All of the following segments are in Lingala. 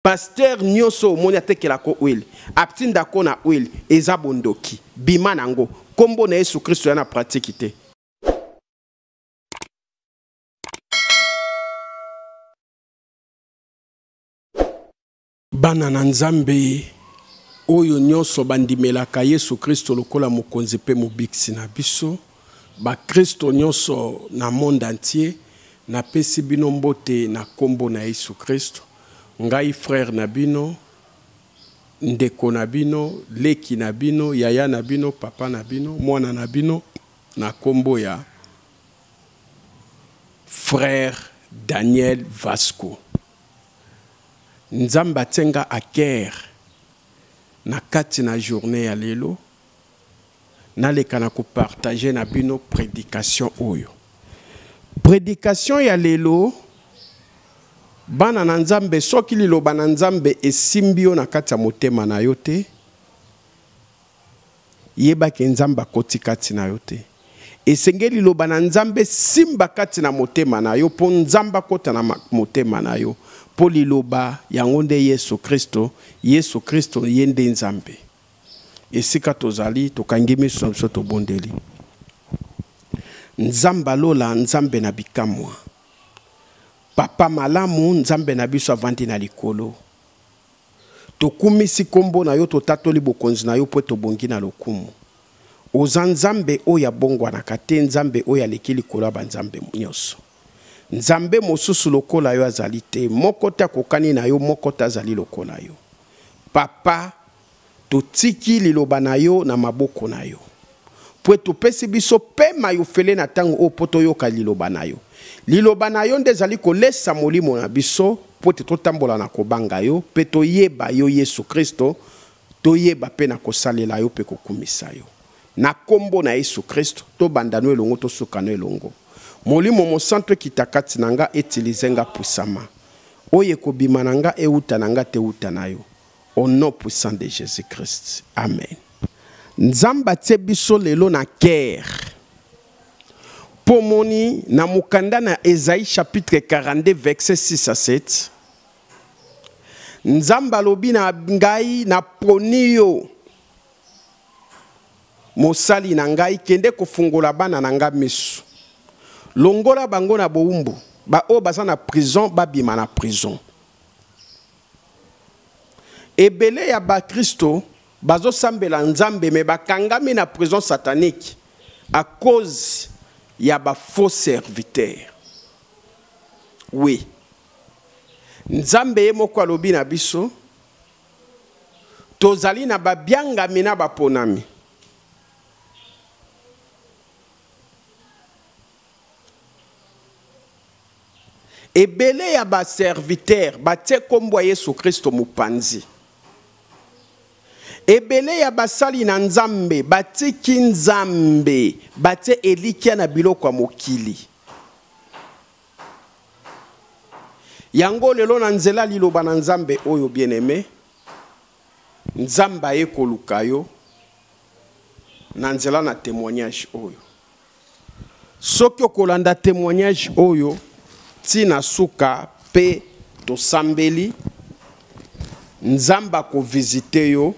pasteur nyonso omoni atekelako oil atindako na oil eza bondoki bima nango kombo na Yesu Kristo ya na pratique te. Bana na Nzambe oyo nyonso bandimelaka Yesu Kristo lokola mokonzi pe mobikisi na biso ba Kristo nyonso na monde entier na pesi bino mbote na kombo na Yesu Kristo. Ngai frère na bino, ndeko na bino, leki na bino, yaya na bino, papa na bino, mwana na bino, na kombo ya frère Daniel Vasco. Nzamba tenga aker na kati na journée ya lelo, na leka na ko partager na bino prédication oyo. Prédication ya lelo, bana na Nzambe soki liloba na Nzambe esimbio na kati ya motema na yo te, yeba ke Nzamba koti kati na yo te. Esengeli liloba na Nzambe simba kati na motema na yo po Nzamba kota na motema na yo po liloba yango nde Yesu Kristo yende Nzambe. Esika tozali tokangi miso na biso tobondeli. Nzamba lola Nzambe na bikamwa. Papa malamu Nzambe na biso avandi na likolo. Tokumisi kombo na yo totatoli bokonzi na yo po tobongi na lokumu. Oza Nzambe oya bongwa na kate Nzambe oya leki likolo ya banzambe nyonso. Nzambe mosusu lokola yo azali te, moko te akokani na yo, moko te azali lokola yo. Papa totiki liloba na yo na maboko na yo. Po topesi biso pema yo fele na tango o poto yoka liloba na yo. Liloba na yo nde ezali kolesa molimo na biso po te totambola na kobanga yo pe toyeba yo Yesu Kristo, toyeba pe na kosalela yo pe kokumisa yo. Na kombo na Yesu Kristo to bandano elongo to sukano elongo. Molimo mo santo kitakati nanga etilizenga pusama. Oye kobima nanga euta nanga te uta na yo. Au nom puissant de Jésus-Christ. Amen. Nzamba te biso lelo na ker. Pomoni na mukanda na Esaïe chapitre 42 verset 6 à 7. Nzamba lobi na ngai na poni yo. Mosali na ngai kende kofungola bana na nga misu. Longola bango na boumbu. Ba o baza na prison, ba bima na prison. Ebele ya ba Kristo bazo sambela Nzambe me bakangami na prison satanique à cause ya ba faux serviteurs. Oui. Nzambe ye moko alobi na biso tozali na ba biangami na baponami. Ebele ya ba serviteur batie kombo Yesu Kristo mupanzi. Ebele ya basali na Nzambe batiki Nzambe batie elikia na biloko ya mokili. Yango lelo na nzela liloba na Nzambe oyo bien-aimé. Nzamba ye koluka yo na nzela na témoignage oyo. Soki okolanda témoignage oyo tina suka pe to sambeli Nzamba ko visite yo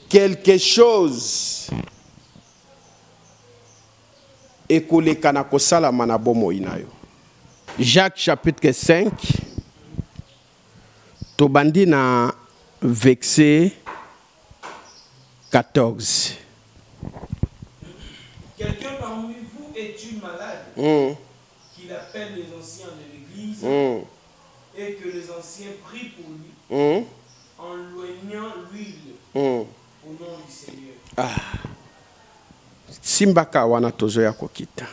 quelque chose ekoleka na kosalama na bomoi na yo. Jacques chapitre 5 tobandi na verset 14. Quelqu'un parmi vous est-il malade qu'il appelle les anciens de l'église et que les anciens prient pour lui en loignant l'huile au nom du Seigneur. Simbaka wana tozo ya kokita.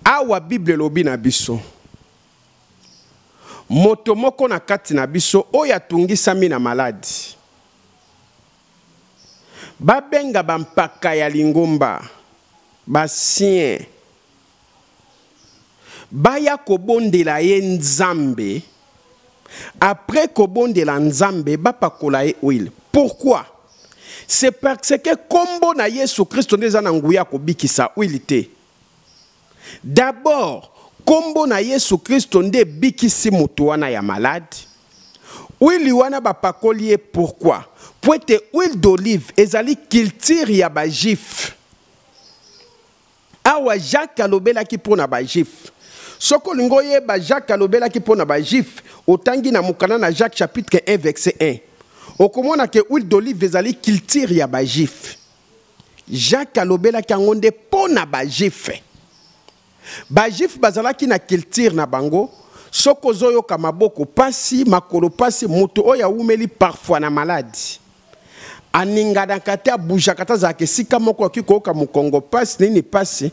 Awa Bible lobi na biso. Moto moko na kati na biso oya tungisami na maladi. Babenga bampaka ya lingomba. Basien. Baya kobondela ye Nzambe. Après kobondela Nzambe bapakola ye oil. Pourquoi? C'est parce que kombo na Yesu Kristo ndeza na nguya kobikisa oil te. D'abord, kombo na Yesu Christo nde bikisi mutu wana ya malade. Huile wana bapakoli pourquoi? Poete huile d'olive ezali culture ya ba juif. Awa Jacques alobela ki pona ba juif. Soko lingo yeba Jacques alobela ki pona ba juif. Otangi na mukana na Jacques chapitre 1 verset 1. Okomona ke huile d'olive ezali culture ya ba juif. Jacques alobela ki ngonde pona ba juif. Ba juif bazalaki na culture na bango. Soko zoyo kamaboko pasi makolo pasi mutu oya umeli parfois na maladi. Aninga na kate abuja kata zake sika moko akiko ka mukongo pasi nini pasi.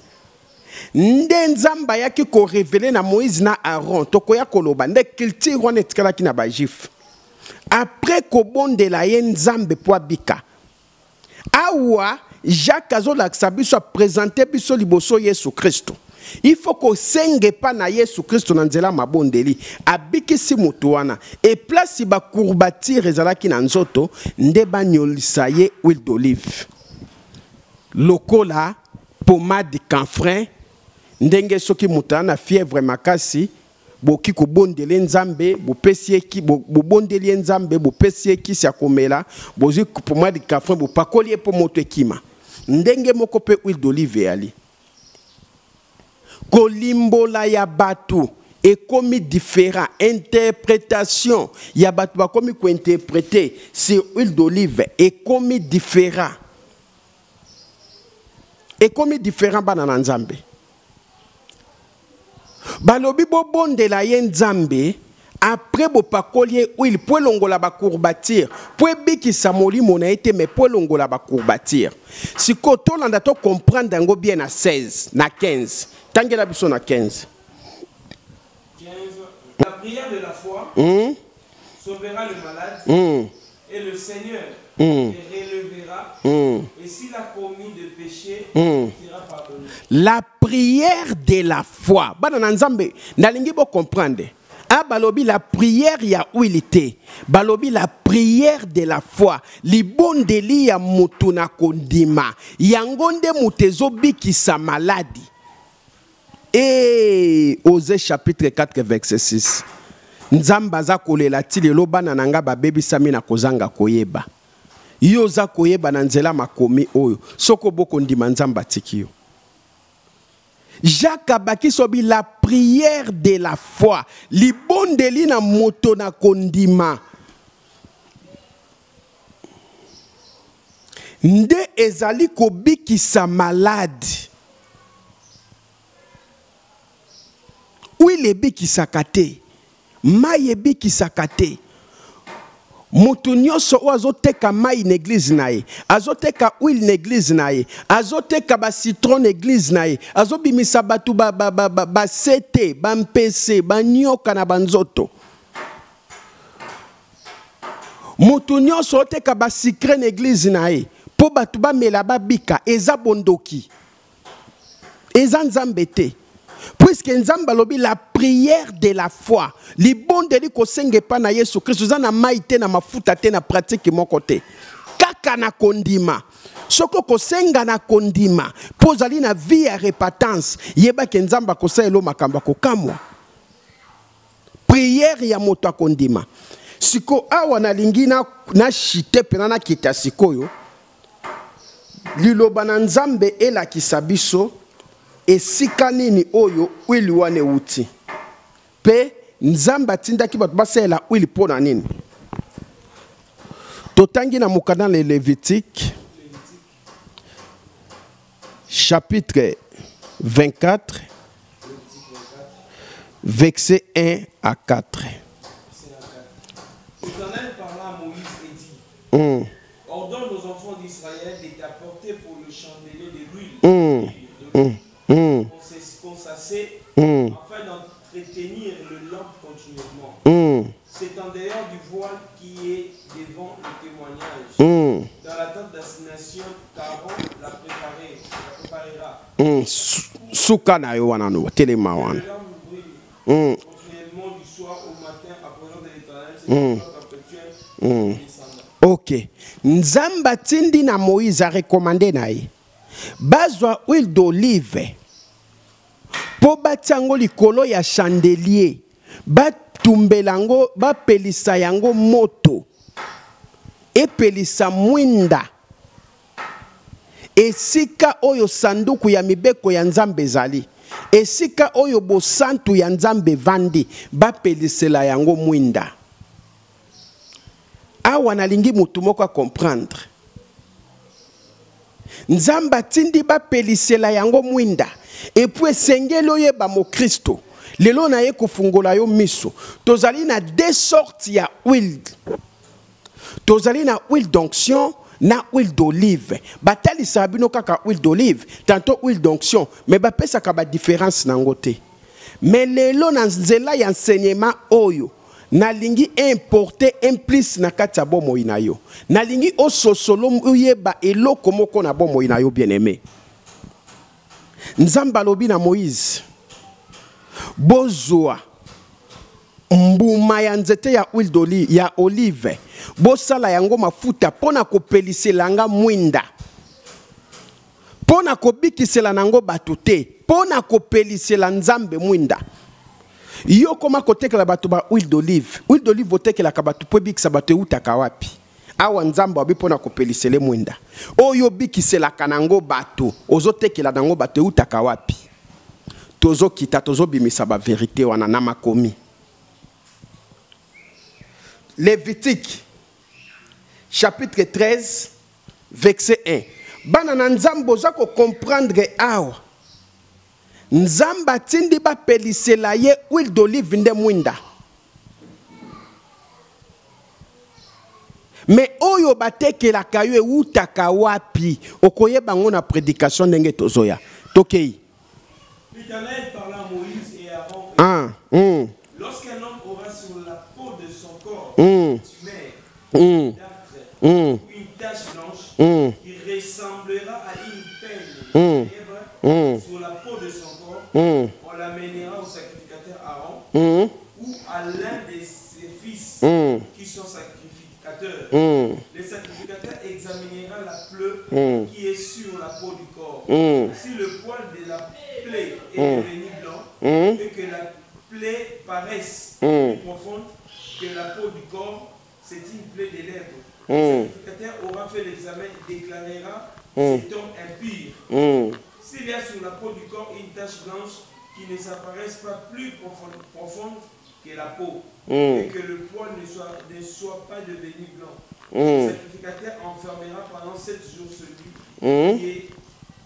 Nde nzamba yaki ko révéler na Moïse na Aaron toko ya koloba nde culture wana etikala ki na ba juif. Après ko bondela ye nzambe po abika. Awa Jacques azolakisa biso a présenter biso liboso Yesu Christo. Il faut que senge pa na Yesu Christo na nzela mabondeli abikisi mutu wana et place ba courbature ezalaki na nzoto nde banyolisa ye huile d'olive lokola pommade camphrin ndenge soki mutu na fièvre makasi boki ko bondele nzambe bopesi eki bobondeli nzambe bopesi eki sia komela bozi pommade camphrin bopakoli po moto ekima ndenge moko pe huile d'olive ali kolimbola ya batu ekomi différent interprétation ya batu bakomi ko interpréter sur huile d'olive ekomi différent bana na nzambe balobi bo bondela ye nzambe après bo pakolier huile po longola ba courbature po bikisa molimo na ete mais po longola ba courbature siko to landa to comprendre ngo bien na 16 na 15 tangela biso na 15. La prière de la foi sauvera le malade et le Seigneur le relèvera et s'il a commis de péché il sera pardonné. La prière de la foi bana na nzambe nalingi bo comprendre. Ah, balobi la prière ya huilité. Balobi la prière de la foi. Libondeli ya mutu na kondima. Yangonde mutezo biki sa maladie. Et Osée chapitre 4 verset 6. Nzamba za kolela tili lobana nanga babebi sami na kozanga koyeba. Yo za koyeba na nzela makomi oyo. Soko boko ndima nzamba tikio. Jacques abaki sobi la prière de la foi. Libondeli na moto na kondima. Nde ezali kobiki sa malade. Huile biki sakate. Maye biki sakate. Mutu nyonso o azoteka mai na église naye, azoteka huile na église naye, azoteka ba citron na église naye, azobimisa batu ba sete, ba mpese, ba nyoka na banzoto. Mutu nyonso oteka ba secret na église naye, po batu ba mela ba bika eza bondoki. Eza nzambe te. Puisque nzamba lobi la prière de la foi, li bondeli ko senge pa na Yesu Christ, zana maite na mafuta te na pratique mon côté. Kaka na kondima. Soko ko senga na kondima, pozali na vie ya repentance, yeba ke nzamba ko sa elo makamba ko kamwa. Prière ya moto kondima. Siko awa na lingi na shite pena na kita sikoyo. Liloba na nzambe ela kisabiso. Esika nini oyo huile wane uti pe nzamba tinda ki batu basela huile pona nini totangi na mukana le Lévitique chapitre 24 verset 1 à 4. L'Éternel parla à Moïse et dit ordonne aux enfants d'Israël de t'apporter pour le chandelier de l'huile consacrée afin d'entretenir le lampe continuellement. C'est en dehors du voile qui est devant le témoignage. Dans la tente d'assignation, qu'Aaron la préparera. Soukana yowana no telema wana. Continuellement du soir au matin à présence de l'Éternel, c'est perpétuel. Ok. Nzamba tindi na Moïse a recommandé naï. Bazwa huile d'olive. po batiango likolo ya chandelier batumbelango bapelisa yango moto epelisa mwinda esika oyo sanduku ya mibeko ya Nzambe ezali esika oyo bosantu ya Nzambe vandi bapelisela yango mwinda. Awa nalingi mutu moko comprendre Nzambe atindi bapelisela yango mwinda et puis sengelo yeba mo Kristo lelo na ye kufungola yo miso tozali na deux sortes ya huile. Tozali na huile d'onction na huile d'olive. Batali sabino kaka huile d'olive, tantôt huile d'onction, mais ba pesa ka ba différence nango te. Mais lelo na nzela ya enseignement oyo na lingi importer implice na kati ya bomo inayo. Na lingi ososolo uyeba eloko moko na bomo inayo bien-aimé. Nzamba lobi na Moïse bozwa mbuma ya nzete ya huile d'olive ya olive bosala yango mafuta pona kopelisela nga mwinda pona kobikisela nango bato te pona kopelisela Nzambe mwinda. Yo koma kotekela bato ba huile d'olive otekela ka bato po bikisa bato eutaka wapi awa Nzambe abi pona kopelisele mwinda oyo bikisela kanango bato ozotekela nango bato eutaka wapi. Tozo kita tozo bimisa ba vérité wana na makomi. Lévitique chapitre 13 verset 1. Bana na Nzambe ozako comprendre awa Nzamba tindi ba pelisela ye huile d'olive nde mwinda. Mais oyo batekela kayo eutaka wapi okoyeba ngo na prédication ndenge tozoya. Tokei. L'Éternel parla à Moïse et à Aaron. Lorsqu'un homme aura sur la peau de son corps une tumeur, une tache blanche qui ressemblera à une peine de sur la peau de son corps, on l'amènera au sacrificateur Aaron ou à l'un de ses fils qui sont sacrificateurs. Le sacrificateur examinera la plaie qui est sur la peau du corps. Si le poil de la plaie est devenu blanc et que la plaie paraisse plus profonde que la peau du corps, c'est une plaie des lèvres. Le sacrificateur aura fait l'examen et déclarera cet homme impur. S'il y a sur la peau du corps une tache blanche qui ne s'apparaisse pas plus profonde que la peau et que le poil ne soit pas devenu blanc, le sacrificateur enfermera pendant 7 jours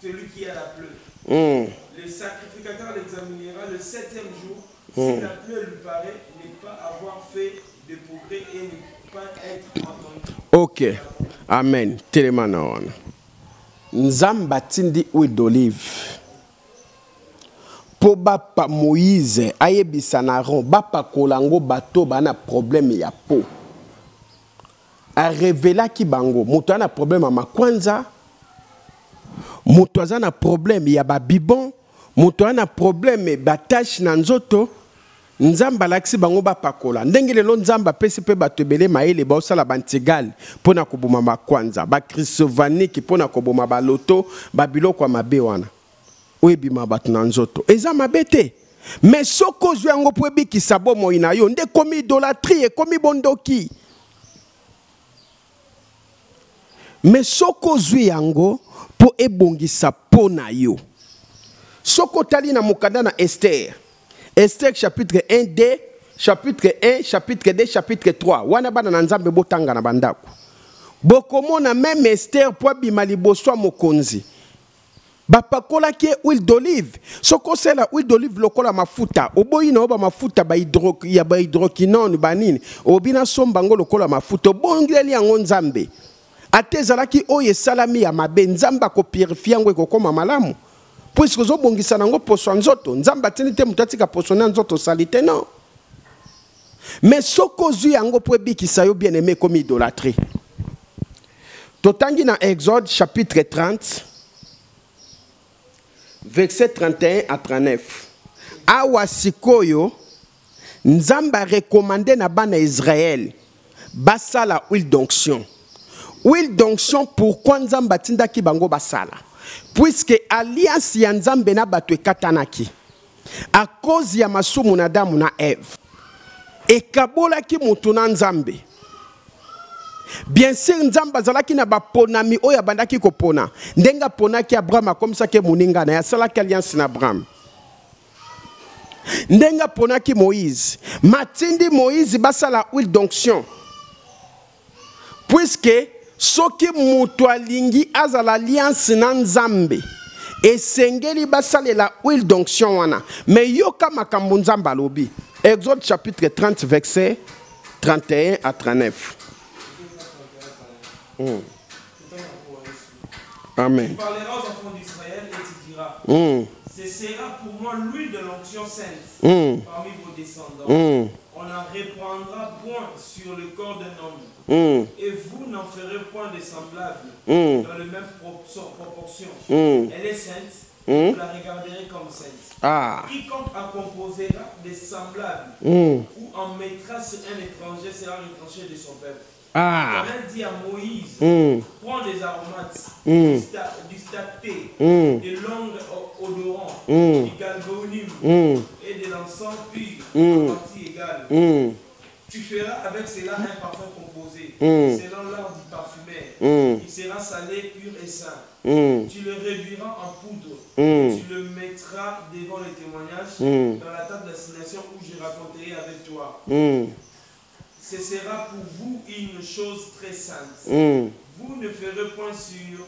celui qui a la plaie. Le sacrificateur l'examinera le 7e jour. Si la plaie lui paraît ne pas avoir fait de progrès et ne pas être entendu. Ok. Amen. Télémanon. Nzamba tindi huile d'olive. Po bapa Moïse ayebisa na Aaron bapa kolango bato bana problème ya po. A révéla ki bango moto ana problème ma kwanza. Moto azana problème ya ba bibon, moto ana problème ba tache na nzoto. Nzamba laksi bango bapakola ndenge lelo Nzamba pesi pe batebele maele ba osala bantigal pona koboma makwanza ba Christovaniki pona koboma ba loto ba biloko mabe wana oyebima batu na nzoto eza mabete mais soko zwi yango po ebikisa bomo ina yo nde komi idolatrie komi bondoki mais soko zwi yango po ebongisa pona yo soko tali na mokanda na Esther chapitre 1, chapitre 1, chapitre 2, chapitre 3. Wana bana na Nzambe botanga na bandako. Bokomona même Esther po bima liboso mokonzi. Bapakola ki huile d'olive. Soko sela huile d'olive lokola mafuta. Oboyi na oba mafuta ba hydroquinone banini. Obina somba ngo lokola mafuta. Bongeli yango Nzambe. Atezalaki oye salami ya mabe Nzamba ko purifier ngo ekokoma malamu. Puisque zo bongisa nango poso nzoto Nzamba tinite mutatika poso na nzoto salite non. Mais soko zu yango po bikisa yo bien-aimé comme idolâtrie. Totangi na Exode chapitre 30 verset 31 à 39. Awa sikoyo Nzamba recommandé na bana Israël basala huile d'onction. Huile d'onction pourquoi Nzamba tindaki bango basala? Puisque alliance ya Nzambe na bato ekatanaki. à cause ya masumu na Adamu na Eve ekabolaki mutu na Nzambe. Bien sûr Nzambe azalaki na baponami oyo abandaki kopona ndenga ponaki Abraham akomisaki moninga na yasalaki alliance na Abraham. Ndenga ponaki Moïse matindi Moïse basala huile d'onction puisque soki mutu alingi azala alliance na Nzambe esengeli basalela huile d'onction wana mais yoka makambo Nzambe alobi. Exode chapitre 30 verset 31 à 39. Amen. Tu parleras aux enfants d'Israël et tu diras, ce sera pour moi l'huile de l'onction sainte parmi vos descendants. On en répandra point sur le corps d'un homme. Et vous n'en ferez point de semblable dans la même proportion. Elle est sainte, vous la regarderez comme sainte. Quiconque en composera des semblables ou en mettra sur un étranger sera retranché de son peuple. L'Éternel dit à Moïse, prends des aromates, du stacté, de l'ongle odorant, du galbanum et de l'encens pur en partie égale. Tu feras avec cela un parfum composé, selon l'art du parfumeur. Il sera salé, pur et sain. Tu le réduiras en poudre. Tu le mettras devant le témoignage dans la table d'assignation où je raconterai avec toi. Ce sera pour vous une chose très sainte. Vous ne ferez point sur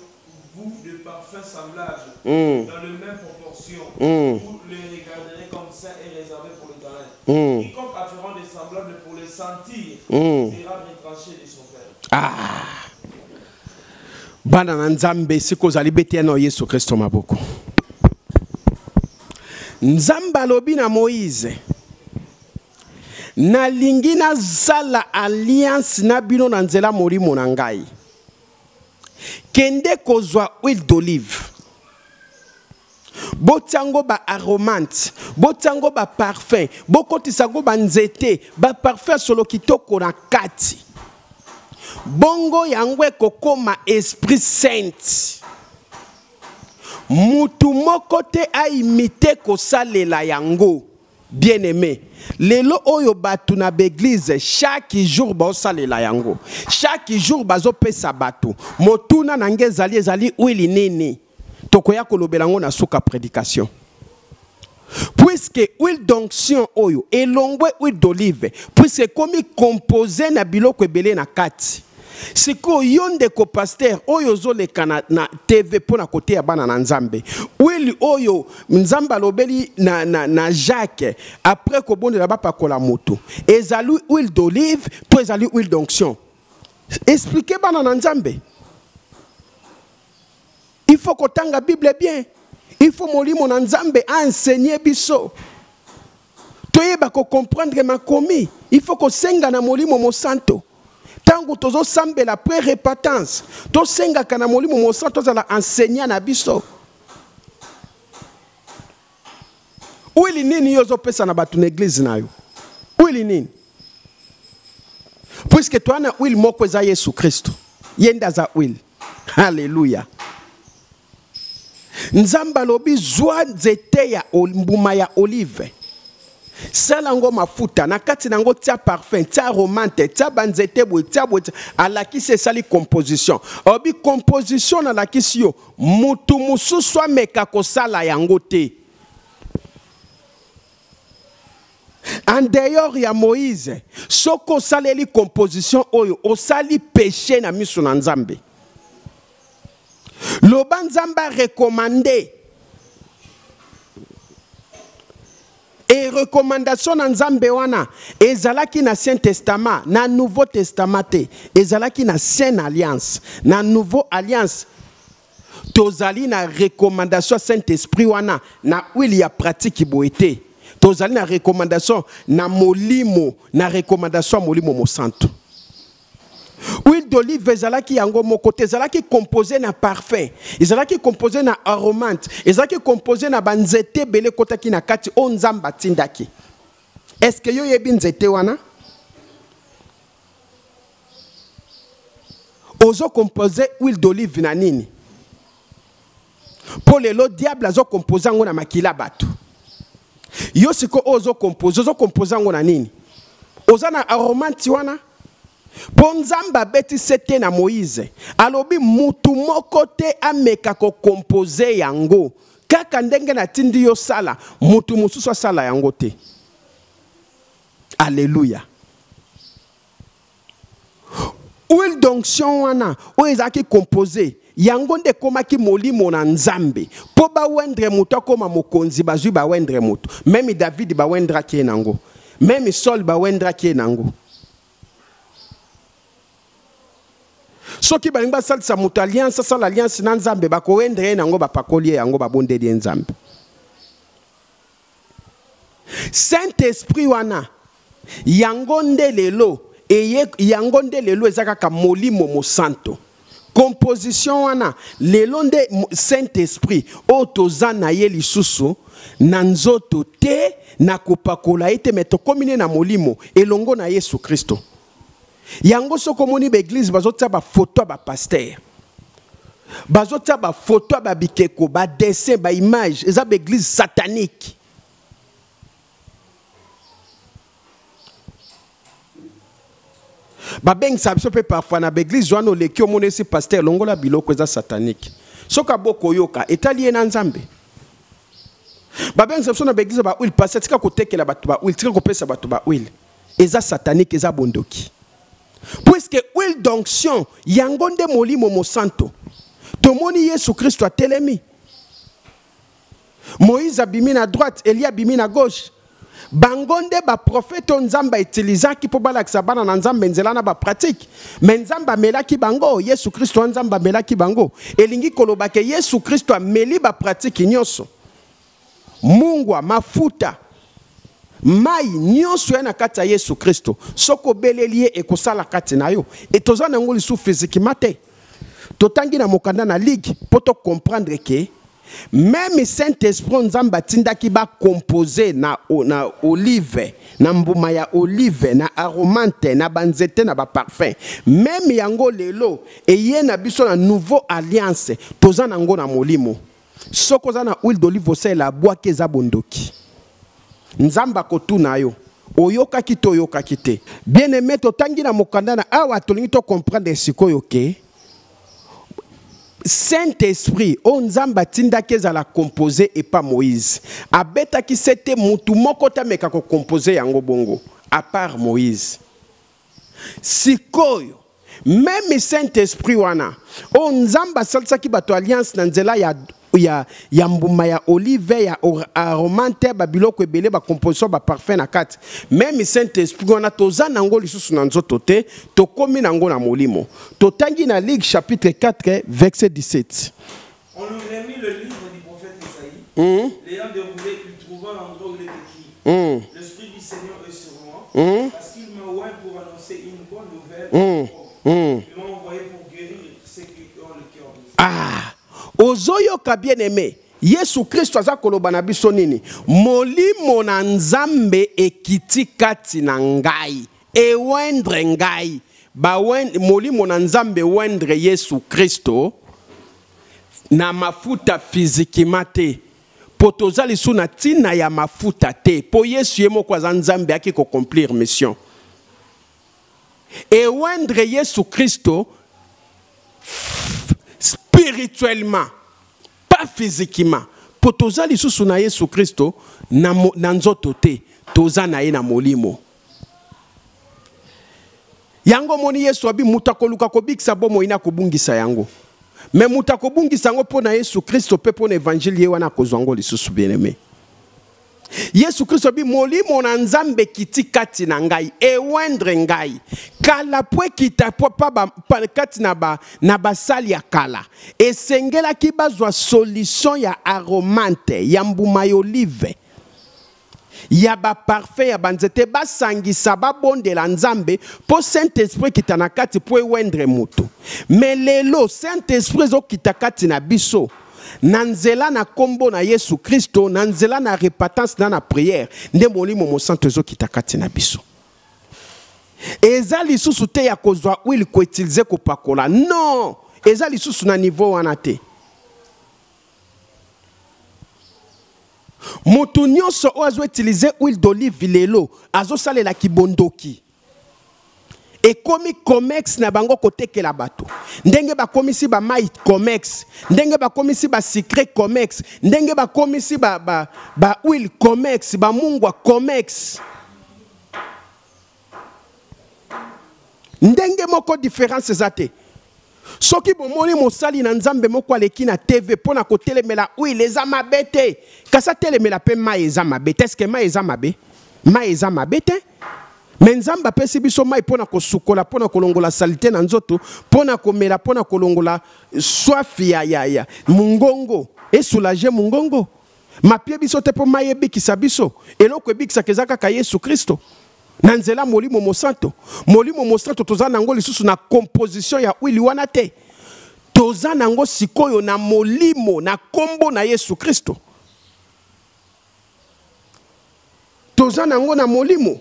vous de parfum semblable dans la même proportion. Vous le regarderez comme saint et réservé pour l'Éternel. Quiconque fera des semblables pour le sentir sera retranché de son père. Bana na Nzambe siko zali beti na Yesu Kristo maboko. Nzambe alobi na Moïse na lingi na zala alliance na bino na nzela molimo na ngai. Kende kozwa huile d'olive. Botango ba aromante, botango ba parfum, bokotisango ba nzete, ba parfum solo kitoko na kati. Bongo yangwe kokoma esprit saint. Mutu moko te a imité kosalela yango. Bien-aimé, lelo oyo batu na l'église chaque jour ba osalela yango. Chaque jour bazo pesa batu. Motuna nange zali huile nini. Tokoya kolobela ngo na suka prédication. Puisque huile d'onction oyo elongwe huile d'olive, puisque komi composé na biloko ebele na kati. Siko yonde ko pasteur oyo zoleka na TV pona kote ya bana na Nzambe. Huile oyo Nzamba lobeli na Jacques après ko bonde la ba pakola moto. Ezali huile d'olive, to ezali huile d'onction. Expliquez bana na Nzambe. Il faut que tanga Bible bien. Il faut molimo na Nzambe enseigner biso. Toyeba ko comprendre ma komi. Il faut que senga na molimo mo santo. Tango tozo sambe la pré-répatance. To senga kana molimo mo santo za la enseigner na biso. Uili nini yozo pesa na batu na église na yo? Uili nini? Puisque toi na uili moko za Yesu Kristo. Yenda za uili. Hallelujah. Nzamba lobi zwa nzete ya mbuma ya olive. Salango mafuta na kati nango tia parfum, tia romante, tia banzete boy, tia boy. Alakisi sali composition. Obi composition na lakisi yo mutu mususu ameka kosala yango te. En dehors ya Moïse, soko saleli composition oyo osali péché na miso na Nzambe. Loba Nzamba recommandé. Et recommandation na Nzambe wana ezalaki na Saint Testament, na Nouveau Testament te, ezalaki na Sainte Alliance, na Nouveau Alliance. Tozali na recommandation Saint-Esprit wana na huile ya pratique boete. Tozali na recommandation na molimo, na recommandation molimo mo santo. Huile d'olive ezalaki yango moko te, ezalaki composé na parfum, ezalaki composé na aromante, ezalaki composé na banzete bele kotaki na kati o Nzamba tindaki. Est-ce que yo yebi nzete wana? Ozo composé huile d'olive na nini? Pour le diable azo composé ngo na makila batu. Yo siko ozo compose ngo na nini? Oza na aromanti wana. Ponzamba beti sete na Moïse. Alobi mutu moko te ameka ko compose yango. Kaka ndenge na tindi yo sala, mutu mususu sala yango te. Alléluia. Huile d'onction wana, o ezaki composé. Yango nde komaki molimo na nzambe. Po ba wendre mutu koma mokonzi bazui ba wendre mutu. Même David ba wendra ki nango. Même Saul ba wendra ki nango. Soki balinga salisa mutu alliance sala alliance na nzambe ba ko wendre nango ba pakoli yango ba bondeli nzambe. Saint-Esprit wana yango nde lelo yango nde lelo ezaka ka molimo mo santo. Composition wana lelo nde Saint-Esprit o tozana ye lisusu na nzoto te na kopakola ete meto komine na molimo elongo na Yesu Kristo. Yango soko moni ba église bazotsa ba photo ba pasteur. Bazotsa ba photo ba bikeko ba dessin ba image eza ba église satanique. Babeng sabiso pe parfois na l'église joano le ki omone si pasteur longola biloko eza satanique. Soka boko yoka etali na nzambe. Babeng sabiso na l'église ba huile pasteur tika kotekela batu ba huile tika kopesa batu ba huile. Eza satanique eza bondoki. Puisque huile d'onction yango nde molimo mo santo. Tomoni Yesu Christo a telemi. Moïse abimi na droite, Elia abimi na gauche. Bangonde ba prophète nzamba utilizaki po balakisa bana na nzambe nzela na ba pratique. Mais nzamba melaki bango, Yesu Christo nzamba melaki bango. Elingi koloba ke Yesu Christo ameli ba pratique nyonso. Mungwa mafuta mai nyonso na kati ya Yesu Christo. Soko belelie ekosala kati na yo. Et tozana ngoli sou physiquement te. Totangi na mokanda na ligue poto comprendre que même Saint-Esprit nzamba tindaki ba composer na olive, na mbuma ya olive, na aromante, na banzete, na ba parfum. Même yango lelo eye na biso na nouveau alliance tozana ngo na molimo. Soko za na huile d'olive ose la boake za bondoki. Nzamba kotuna yo. Oyoka kito oyoka kite. Bien aimé totangi na mokanda na awa tolingi to comprendre sikoyo ke Saint-Esprit, on nzamba tinda keza la composé et pas Moïse. Abeta ki sete mutu moko ta meka ko composé yango bongo, à part Moïse. Sikoyo, même Saint-Esprit wana, on nzamba salsa ki bato alliance na nzela ya mbuma ya olive ya aromante babiloko ebele ba composition ba parfum na kati. Même Saint-Esprit wana toza nango lisusu na nzoto te, tokomi nango na molimo. Totangi na Ligue chapitre 4 verset 17. On lui remit le livre du prophète Isaïe. L'ayant déroulé, il trouva l'endroit où il était écrit. L'Esprit du Seigneur est sur moi, parce qu'il m'a oint pour annoncer une bonne nouvelle. Il m'a envoyé pour guérir ceux qui ont le cœur brisé. Ah, ozoyoka bien aimé. Yesu Christo aza koloba na biso nini? Molimo na nzambe ekiti kati na ngai. E wendre ngai. Molimo na nzambe wendre Yesu Christo na mafuta physiquement te. Potoza lisu na tina ya mafuta te. Po Yesu yemo kwa za nzambe aki ko accomplir mission. E wendre Yesu Christo spirituellement, pas physiquement. Pour toza lisusu na Yesu Christo na nzoto te, toza na ye na molimo. Yango moni Yesu abi mutakoluka kobikisa bomo ina kobungisa yango. Mais mutakobungisa yango po na Yesu Christo pe po na évangile ye wana kozwango lisusu bien-aimé. Yesu Christo bi molimo na nzambe kiti kati na ngai e wendre ngai kala pwe kita pa kati na basali ya kala esengela ki bazwa solution ya aromante ya mbuma ya olive ya ba parfait ya banzete basangisa babondela nzambe po Saint-Esprit kita na kati po wendre mutu. Mais lelo Saint-Esprit zo kita kati na biso nanzela na kombo na Yesu Christo, nanzela na repentance na prière, nde molimo mo santo zo kitakati na biso. Eza lisusu te ya kozwa huile ko utiliser ko pakola. Non, eza lisusu na niveau wana te. Mutu nyonso o azo utiliser huile d'olive lelo azo salela kibondoki. Et komi comex na bango kotekela bato. Ndenge ba komisi ba mai comex, ndenge ba komisi ba secret comex, ndenge ba komisi ba huile comex, ba mungwa comex. Ndenge moko différence zate. Soki bomoni mosali na nzambe moko aleki na TV pona kotelemela huile eza mabete. Kasa telemela pe mai eza mabete. Est-ce que mai eza mabe? Mai eza mabete? Mais nzamba pesi biso mai pona kosukola pona kolongola salite na nzoto pona komela pona kolongola soif ya mungongo et soulager mungongo. Mapie biso te po mai ebikisa biso eloko ebikisa kezaka ka Yesu Kristo. Nanzela molimo mosanto. Molimo mosanto toza nango lisusu na composition ya huile wana te. Toza nango sikoyo na molimo na kombo na Yesu Kristo. Toza nango na molimo.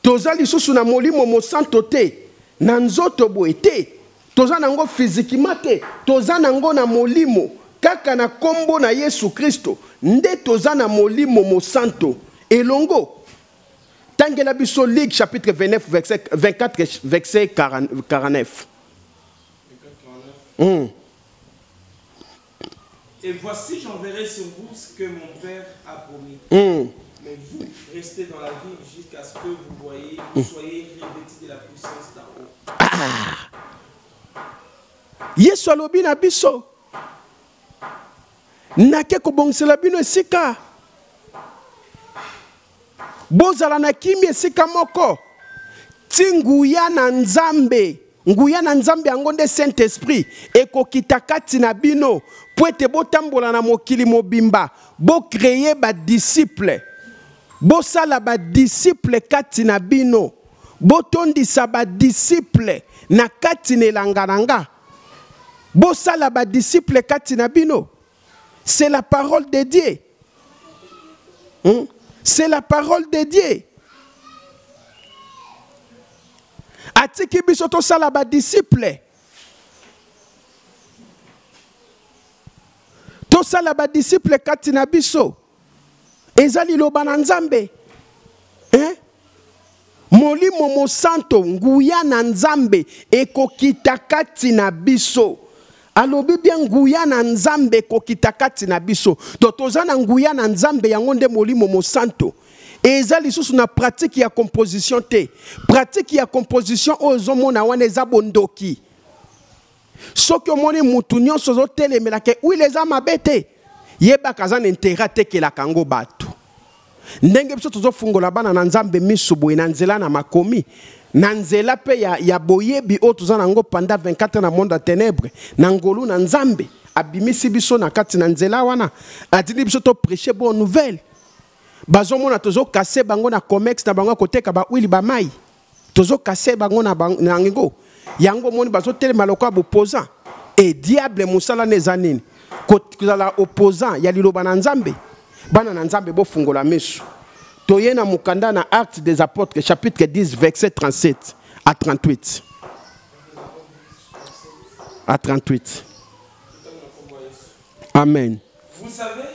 Toza lisusu na molimo mosanto te. Na nzoto boye te. Toza nango physiquement te. Toza nango na molimo. Kaka na kombo na Yesu Kristo. Nde toza na molimo mosanto. Elongo. Tangela biso Ligue chapitre 29 verset 24 verset 49. Et voici j'enverrai sur vous ce que mon Père a promis. Mais vous restez dans la vie jusqu'à ce que vous voyez, vous soyez revêtis de la puissance d'en haut. Yesu alobi na biso. Nake kobongisela bino esika. Bozala na kimi esika moko. Tinguya na nzambe. Nguya na nzambe yango nde Saint-Esprit. Eko kitakati na bino. Poete botambola na mokili mobimba. Bo créer ba disciple. Bo sala ba disciple kati na bino. Bo tondisa ba disciple na kati nelangananga. Bo sala ba disciple kati na bino. C'est la parole de Dieu. C'est la parole de Dieu. Atiki biso to sala ba disciple. To sala ba disciple kati na biso. Ezali loba na nzambe. Molimo mosanto nguya na nzambe ekokita kati na biso. Alobi bien nguya na nzambe kokita kati na biso. To toza na nguya na nzambe yango nde molimo mosanto. Ezali susu na pratique ya composition te. Pratique ya composition ozomona wana eza bondoki. Soki omoni mutu nyonso zo telemela ke huile eza mabete. Yeba kazana intera tekela kango bato. Ndenge biso tozo fungola bana na nzambe misubu na nzela na makomi. Na nzela pe ya boyebi o toza nango pendant 24 ans na monde à ténèbres. Na ngolu na nzambe abimisi biso na kati na nzela wana. Atindi biso to prêcher bonne nouvelle. Bazomona tozo kase bango na comex na bango koteka ba huile ba mai. Tozo kase bango na ngo. Yango moni bazo telema lokwa opposant. Et diable musala nezanini. Kozala opposant ya liloba na nzambe. Bana na nzambe bo fungola mesu. Toyena mukanda na Actes des Apôtres chapitre 10 verset 37 à 38. À 38. Amen. Vous savez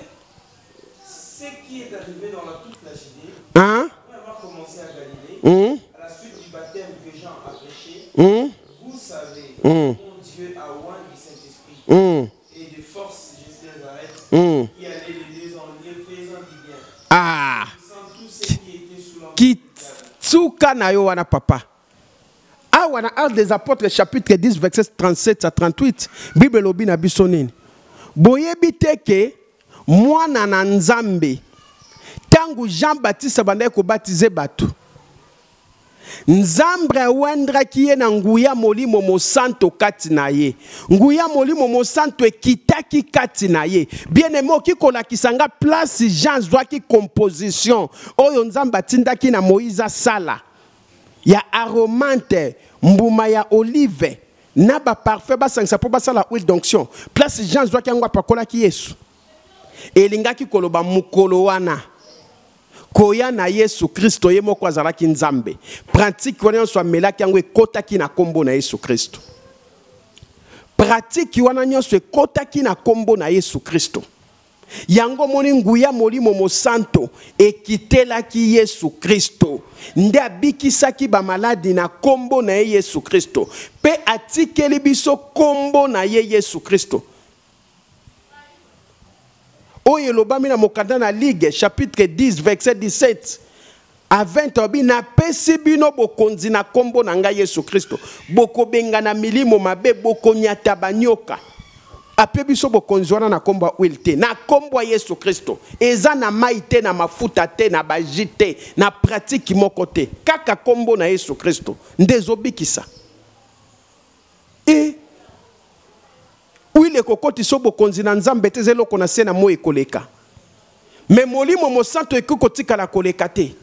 ce qui est arrivé dans toute la Judée. Après avoir commencé à Galilée, à la suite du baptême que Jean a prêché, vous savez, mon Dieu a oint du Saint-Esprit et de force Jésus de Nazareth, qui allait les deux en lieu faisant du bien. Tous ceux qui étaient sous l'emprise. Tsuka na yo wana papa. Wana Actes des Apôtres chapitre 10 verset 37 à 38. Bible lobi na biso nini. Boyebi teke mwana na nzambe. Tangu Jean-Baptiste bandai ko baptiser batu. Nzambre wendra kiye na nguya molimo mosanto kati na ye. Nguya molimo mosanto ekitaki kati na ye. Bien aimé ki kolakisanga place Jean zwaki composition. Oyo nzamba tindaki na Moïse sala. Ya aromante mbuma ya olive. Na ba parfait ba sangisa po ba sala huile d'onction. Place Jean zwaki ngwa pakola ki Yesu. Elingaki koloba mukolo wana. Koya na Yesu Kristo ye moko azalaki nzambe. Pratique wana nyonso amelaki yango ekotaki na kombo na Yesu Kristo. Pratique wana nyonso ekotaki na kombo na Yesu Kristo. Yango moni nguya molimo mosanto ekitelaki Yesu Kristo. Nde abikisaki ba maladi na kombo na ye Yesu Kristo. Pe atikeli biso kombo na ye Yesu Kristo. Oye lobami na mokanda na Ligue chapitre 10 verset 17 à 20 obi na pesi bino bokonzi na kombo na nga Yesu Kristo. Boko benga na milimo mabe boko nyata banyoka. Ape biso bokonzi wana na kombo huile te na kombo Yesu Kristo. Eza na mai te na mafuta te na baji te na pratique moko te. Kaka kombo na Yesu Kristo. Ndezobikisa. E huile kokoti so bokonzi na nzambe te zeloko na se na mo ekoleka. Me molimo mosanto ekokotika la koleka te.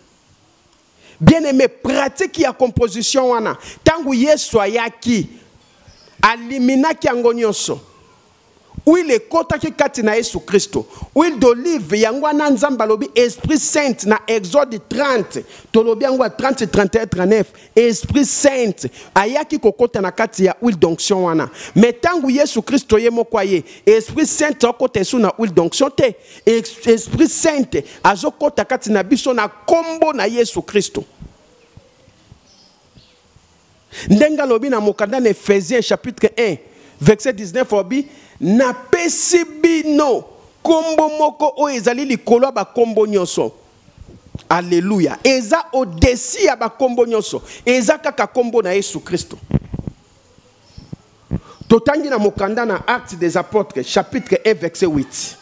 Bien aimé, pratique ya composition wana. Tangu Yesu ayaki aliminaki yango nyonso. Huile kotaki kati na Yesu Kristo. Huile d'olive yango na nzamba lobi Esprit Saint na Exode 30. Tolobi yango 30, 31, 39. Esprit Saint ayaki kokota na kati ya huile d'onction wana. Mais tangu Yesu Kristo ye moko ye, Esprit Saint okota su na huile d'onction te. Esprit Saint azokota kati na biso na kombo na Yesu Kristo. Ndenga lobi na mokanda na Ephésiens chapitre 1 verset 19 obi na pesi bino kombo moko o ezali likolo ba kombo nyonso. Alléluia. Eza odesi ya ba kombo nyonso. Eza kaka kombo na Yesu Kristo. Totangi na mokanda na Actes des Apôtres chapitre 1 verset 8.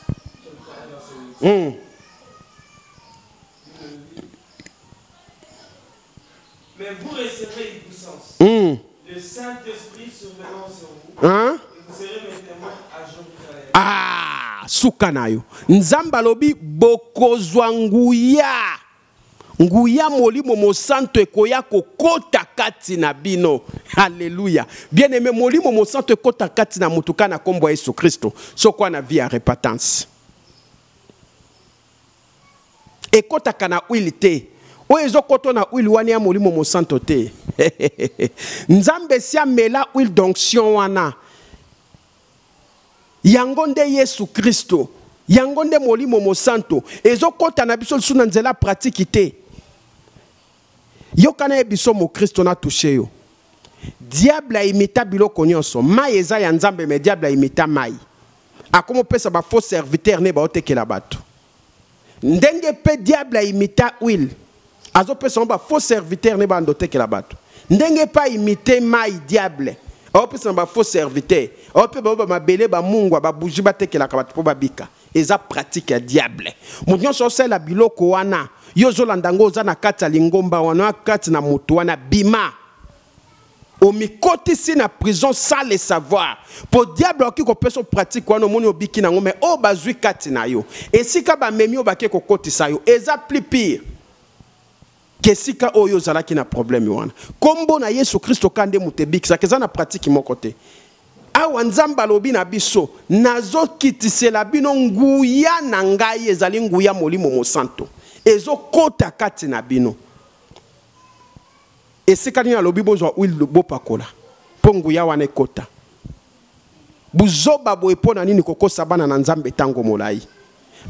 Mais vous recevrez une puissance. Le Saint-Esprit survenant sur vous. Et vous serez mes témoins à Jérusalem. Ah, sukanayo. Nzamba lobi bokozwa nguya. Nguya molimo mosanto ekoya kokota kati na bino. Alléluia. Bien aimé, molimo mosanto ekota kati na mutuka na kombo ya Yesu Kristo. Sokwa na vie ya repentance. Ekota kana huile te. Oyo ezokoto na huile wana ya molimo mosanto te. Nzambe sia mela huile d'onction wana. Yango nde Yesu Kristo. Yango nde molimo mosanto. Ezokota na biso suna nzela pratique te. Yokana ye biso mo Kristo na touché yo. Diable a imita biloko nyonso. Mai eza ya nzambe me diable a imita mai. Akomo pesa ba faux serviteur ne ba otekela bato. Ndenge pe diable a imita huile. Azo pesa ba faux serviteur ne ba ndotekela bato. Ndenge pa imite mai diable. Azo pesa ba faux serviteur. Azo pe ba mabele ba mungwa ba bougie ba tekela ka bato po babika. Eza pratique ya diable. Munyo so sela biloko wana. Yozo landango za na kati ya lingomba wana kati na mutu wana bima. Omikoti si na prison sans le savoir. Pour diable oki ko peso pratique wana moni obiki na ngome o bazui kati na yo. Esika ba memi obake ko koti sa yo. Eza plus pire. Kesika oyo zalaki na problème wana. Kombo na Yesu Kristo kande mutebiki sa keza na pratique moko te. Awa nzamba lobi na biso nazo kitisela bino nguya na ngai ezali nguya molimo mosanto. Ezo kota kati na bino. Esika ni na lobi bozwa huile bopakola. Po nguya wana ekota. Buzoba boye pona nini kokosa bana na nzambe tango molai.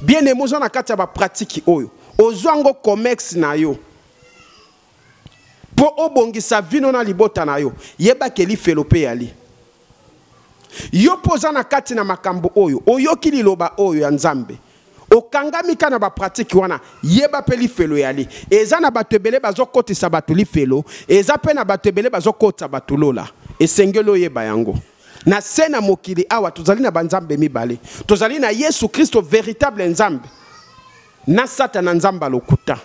Bien emozo na kati ya ba pratique oyo. Ozwango comex na yo. Po obongisa vino na libota na yo. Yeba keli felope yali. Yo poza na kati na makambo oyo. Oyoki liloba oyo ya nzambe. Okangamika na ba pratique wana. Yeba pe li felo yali. Eza na batebele bazokotisa batu li felo. Eza pe na batebele bazokota batu lola. Esengelo yeba yango. Na sena mokili awa tozali na banzambe mibale. Tozali na Yesu Kristo véritable nzambe. Na Satan nzamba lokuta.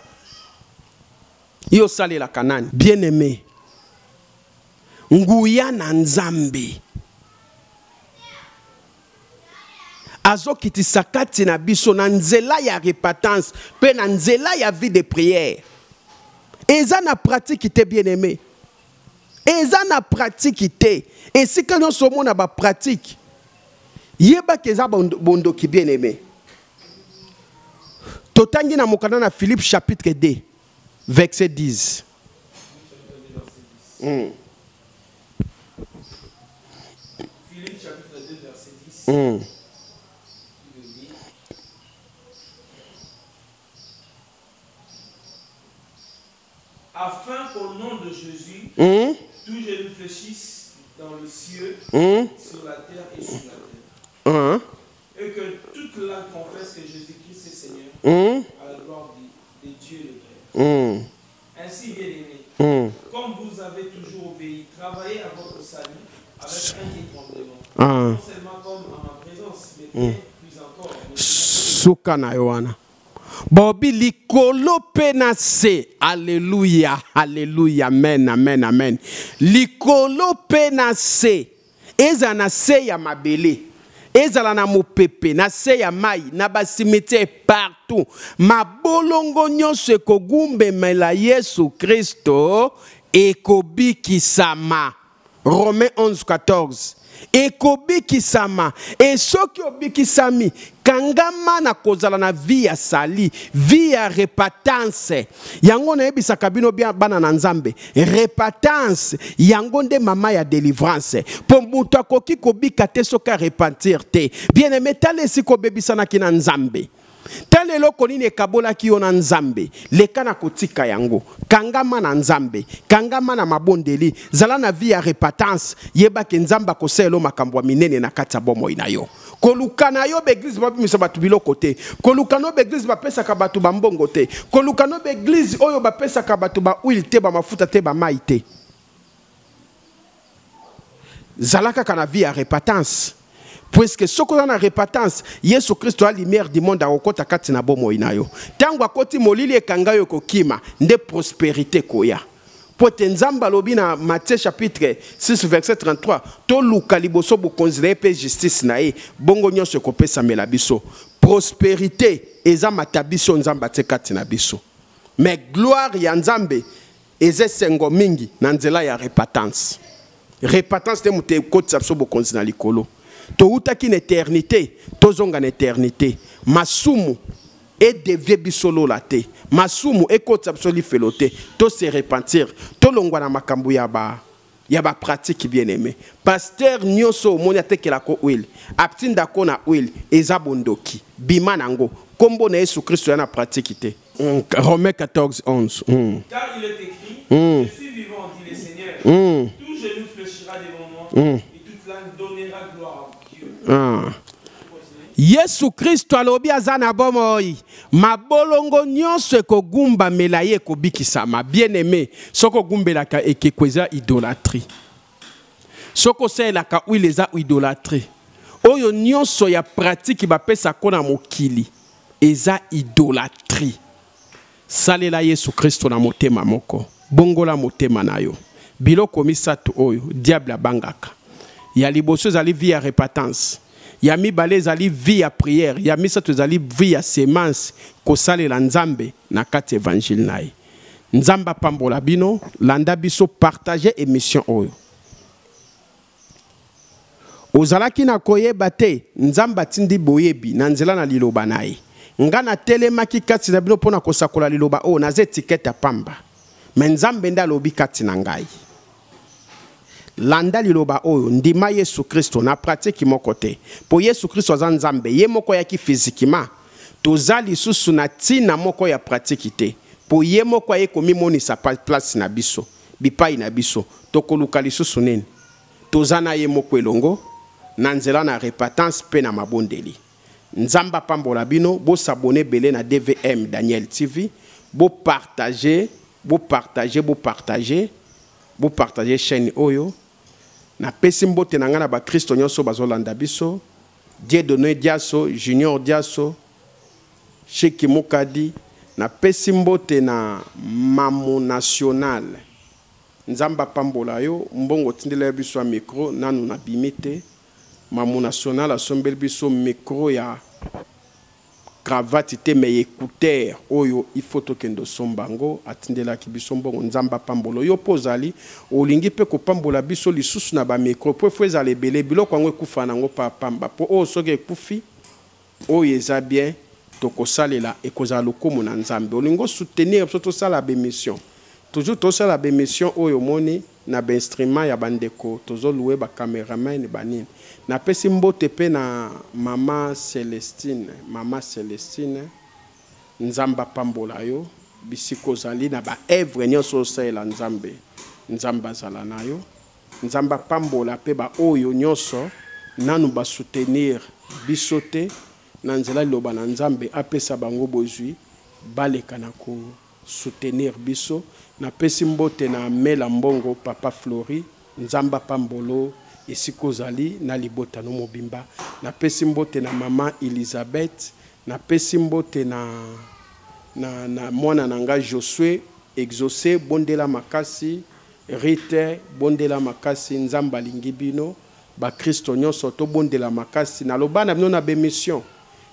Yo sali la kanani. Bien aimé. Nguya na nzambe. Azokiti sakati na biso na nzela ya repentance. Pe na nzela ya vie de prière. Eza na pratique te bien aimé. Eza na pratique te. Et si quand on se montre ba pratique. Yeba keza bondo ki bien aimé. Totangi na mokana na Philippe chapitre 2. Verset 10. Philippe chapitre 2 verset 10. afin qu'au nom de Jésus, tous genou fléchissent dans le ciel, sur la terre et sur la terre. Et que toute langue confesse que Jésus-Christ est Seigneur, à la gloire de Dieu le Père. Ainsi, bien-aimés, comme vous avez toujours obéi, travaillez à votre salut avec un tremblement. Non seulement comme en ma présence, mais bien plus encore. Soukana Yohana. Bobi likolo penase. Alléluia, alléluia, amen, amen, amen. Likolo penase. Eza na se ya mabele. Ezala na mopepe, na se ya mai, na basimite partout. Mabolongo nyonso ekogumbe mela Yesu Kristo ekobikisama. Romains 11:14. Ekobikisama. Et soki obikisami, kangama na kozala na vie ya sali, vie ya repentance. Yango na yebisa kabino bia bana na nzambe. Repentance, yango nde mama ya délivrance. Po mutu akoki kobika te soka repentir te. Bien aimé, tale si kobebisa na kina nzambe. Tale loko nini ekabola ki yo na nzambe. Leka na kotika yango. Kangama na nzambe. Kangama na mabondeli. Zala na vie ya repentance. Yeba ke nzamba koselo makambo minene na kati ya bomoi na yo. Kolukana yo beglise ba bimisa batu biloko te. Kolukano beglise ba pesa ka batu ba mbongo te. Kolukano beglise oyo ba pesa ka batu ba huile te ba mafuta te ba mai te. Zalaka kana vie ya repentance. Puisque ce qu'on a na repentance, Yesu Christ a lumière du monde a okota kati na bomo inayo. Tango akoti molili ekanga yo kokima nde prospérité koya. Pote nzamba lobi na Matthieu chapitre 6 verset 33, to luka liboso bo considérer pe justice na e, bongo nyonso kopesa mela biso. Prospérité eza matabiso nzamba te kati na biso. Mais gloire ya nzambe eze sengo mingi na nzela ya repentance. Repentance te mute koti sapso bo konzina likolo. To utaki l'éternité, to zonga l'éternité. Masumu et devie bisolo la te. Masumu et kote absolu felote. To se repentir. To longwa na makambu yaba pratique bien aimé. Pasteur nyoso moniate ke la ko oil. Aptinda ko na oil ezabondoki. Bimanango. Kombo na Yesu Christ yana pratique te. Romains 14:11. Car il est écrit, je suis vivant, dit le Seigneur. Tout genou fléchira devant moi. Donnera gloire à Dieu. Yesu Kristo alobi azana bomoi. Mabolongo nyonso ekogumba melaye ekobikisama. Bien aimé, soko gumbelaka ekekweza idolâtrie. Soko selaka uileza idolâtrie. Oyo nyonso ya pratique bapesa kona mokili eza idolâtrie. Salela Yesu Kristo na motema moko. Bongola motema nayo. Biloko misatu oyo diable abangaka. Ya liboso zali vie ya repentance. Ya mibale zali vie ya prière. Ya misato zali vie ya semence. Kosale la nzambe na kati évangile nae. Nzamba pambola bino. Landa biso partager émission oyo. Ozalaki na koyeba te. Nzamba tindi boyebi. Nanzela na liloba nae. Ngana telemaki kati na bino pona kosakola liloba o. Naze etikete pamba. Menzambe nda lobi kati na ngai. Landa liloba oyo ndima Yesu Kristo na pratique moko te. Po Yesu Kristo aza nzambe ye moko yaki physiquement. Tozali susu na tina moko ya pratique te. Po ye moko ye komimonisa place na biso. Bipai na biso. Tokoluka lisusu nini. Tozana ye moko elongo. Na nzela na repentance pe na mabondeli. Nzamba pambola bino. Bo s'abonner belé na DVM Daniel TV. Bo partager. Bo partager chaîne oyo. Na pesi mbote na ngana ba Kristo nyonso bazolanda biso. Dieudonné Diaso, Junior Diaso, Sheki Mukadi. Na pesi mbote na Mamu National. Nzamba pambola yo, mbongo tindela biso micro nanu na bimite. Mamu National asombel biso micro ya cravate te me écouteur oyo il faut tokendo sombango atindela ki biso mbongo nzamba pambolo yo pozali olingi pe ko pambola biso lisusu na ba micro po fweza lebele biloko ngo ekufa nango pa pamba po o soge ekufi oyo eza bien tokosalela ekozala lokumu na nzambe olingo soutenir so tosala ba émission toujours tosala ba émission oyo moni na ba instrument ya bandeko tozo louer ba cameraman banini na pesi mbote pe na mama Celestine nzamba pambola yo bisiko zali na ba œuvre nyonso osala nzambe nzamba zala nayo nzamba pambola pe ba oyo nyonso nanu ba soutenir bisote na nzela loba na nzambe apesa bango bozwi baleka na ko soutenir biso na pesi mbote na mela mbongo papa Flori nzamba pambolo esiko zali na libota no mobimba na pesi mbote na mama Elizabeth na pesi mbote na mwana nanga Josué exaucé bondela makasi Rite bondela makasi nzamba lingibino ba Kristo nyonso to bondela makasi na lobana bino na bémission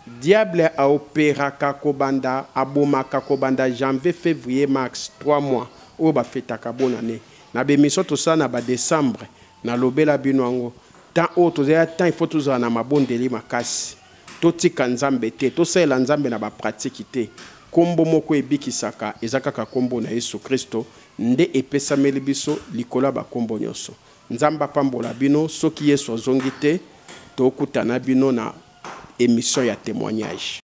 diable a opéra kakobanda aboma kakobanda janvier février mars 3 mois o ba fetaka bonne année na bémission to ça na ba décembre na lobela bino ngo tant autres temps il faut toujours na mabondeli makasi to tika nzambe te to sela nzambe na ba pratique te kombo moko ebikisaka ezaka ka kombo na Yesu Kristo nde epesameli biso likola ba kombo nyonso nzamba pambola bino soki Yesu azongi te tokutana bino na émission ya témoignage.